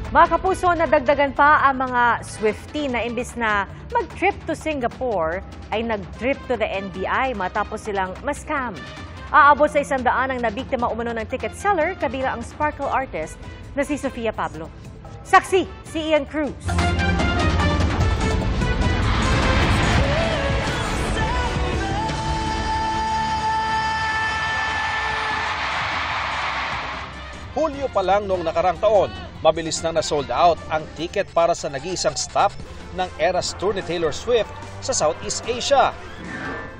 Mga kapuso, nadagdagan pa ang mga Swiftie na imbis na mag-trip to Singapore ay nag-trip to the NBI matapos silang ma-scam. Aabot sa 100 ang nabiktima umano ng ticket seller kabilang ang sparkle artist na si Sofia Pablo. Saksi si Ian Cruz. Hulyo pa lang noong nakarang taon, mabilis nang na-sold out ang ticket para sa nag-iisang stop ng Eras Tour ni Taylor Swift sa Southeast Asia.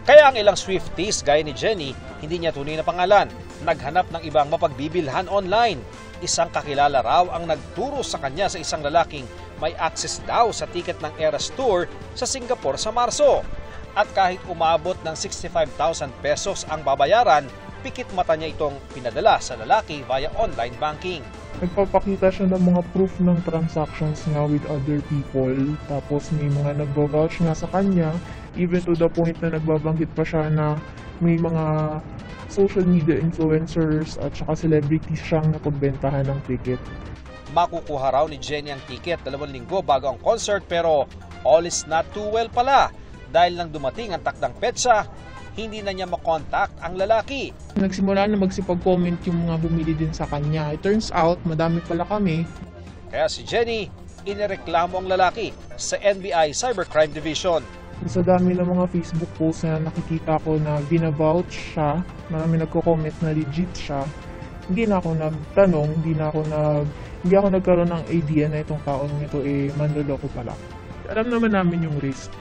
Kaya ang ilang Swifties gaya ni Jenny, hindi niya tunay na pangalan, naghanap ng ibang mapagbibilhan online. Isang kakilala raw ang nagturo sa kanya sa isang lalaking may access daw sa ticket ng Eras Tour sa Singapore sa Marso. At kahit umabot ng 65,000 pesos ang babayaran, pikit mata niya itong pinadala sa lalaki via online banking. Nagpapakita siya ng mga proof ng transactions niya with other people. Tapos may mga nagbo-vouch nga sa kanya, even to the point na nagbabanggit pa siya na may mga social media influencers at saka celebrities siyang napagbentahan ng ticket. Makukuha raw ni Jenny ang ticket 2 linggo bago ang concert, pero all is not too well pala. Dahil nang dumating ang takdang petsa, hindi na niya makontak ang lalaki. Nagsimula na magsipag-comment yung mga bumili din sa kanya. It turns out, madami pala kami. Kaya si Jenny, inireklamo ang lalaki sa NBI Cybercrime Division. Sa dami ng mga Facebook posts na nakikita ko na binavouch siya, marami nagko-comment na legit siya, hindi na ako nagtanong, hindi ako nagkaroon ng idea na itong taong ito manloloko pala. Alam naman namin yung risk.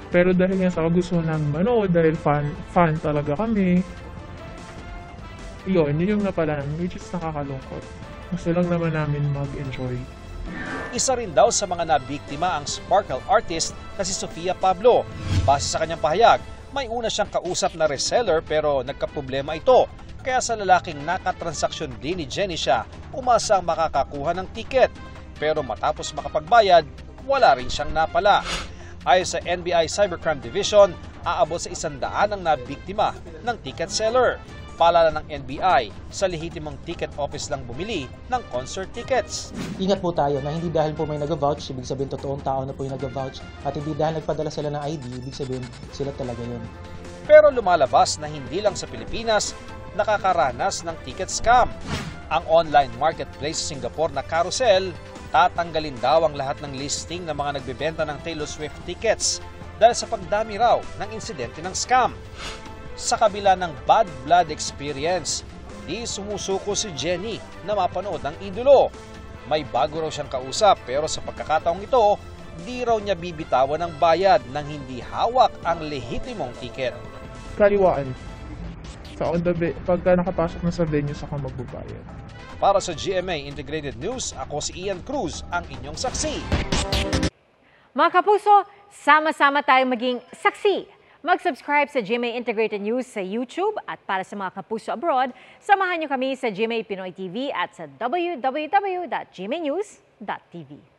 Pero dahil nga sa gusto namin manood, dahil fan talaga kami, yun yung napala namin, which is nakakalungkot. Gusto lang naman namin mag-enjoy. Isa rin daw sa mga nabiktima ang sparkle artist na si Sofia Pablo. Base sa kanyang pahayag, may una siyang kausap na reseller pero nagkaproblema ito. Kaya sa lalaking nakatransaksyon din ni Jenny siya, umasang makakakuha ng ticket. Pero matapos makapagbayad, wala rin siyang napala. Ayon sa NBI Cybercrime Division, aabot sa 100 ang nabiktima ng ticket seller. Paalala ng NBI, sa lehitimong ticket office lang bumili ng concert tickets. Ingat po tayo na hindi dahil po may nag-vouch, ibig sabihin totoong tao na po yung nag-vouch, at hindi dahil nagpadala sila ng ID, ibig sabihin sila talaga yun. Pero lumalabas na hindi lang sa Pilipinas nakakaranas ng ticket scam. Ang online marketplace sa Singapore na Carousel, tatanggalin daw ang lahat ng listing ng mga nagbebenta ng Taylor Swift tickets dahil sa pagdami raw ng insidente ng scam. Sa kabila ng bad blood experience, di sumusuko si Jenny na mapanood ng idolo. May bago raw siyang kausap pero sa pagkakataong ito, di raw niya bibitawan ng bayad nang hindi hawak ang lehitimong ticket. Kaliwaan. Pagka nakapasok na sa venue, saka magbabayad. Para sa GMA Integrated News, ako si Ian Cruz, ang inyong saksi. Mga kapuso, sama-sama tayong maging saksi. Mag-subscribe sa GMA Integrated News sa YouTube at para sa mga kapuso abroad, samahan niyo kami sa GMA Pinoy TV at sa www.gmanews.tv.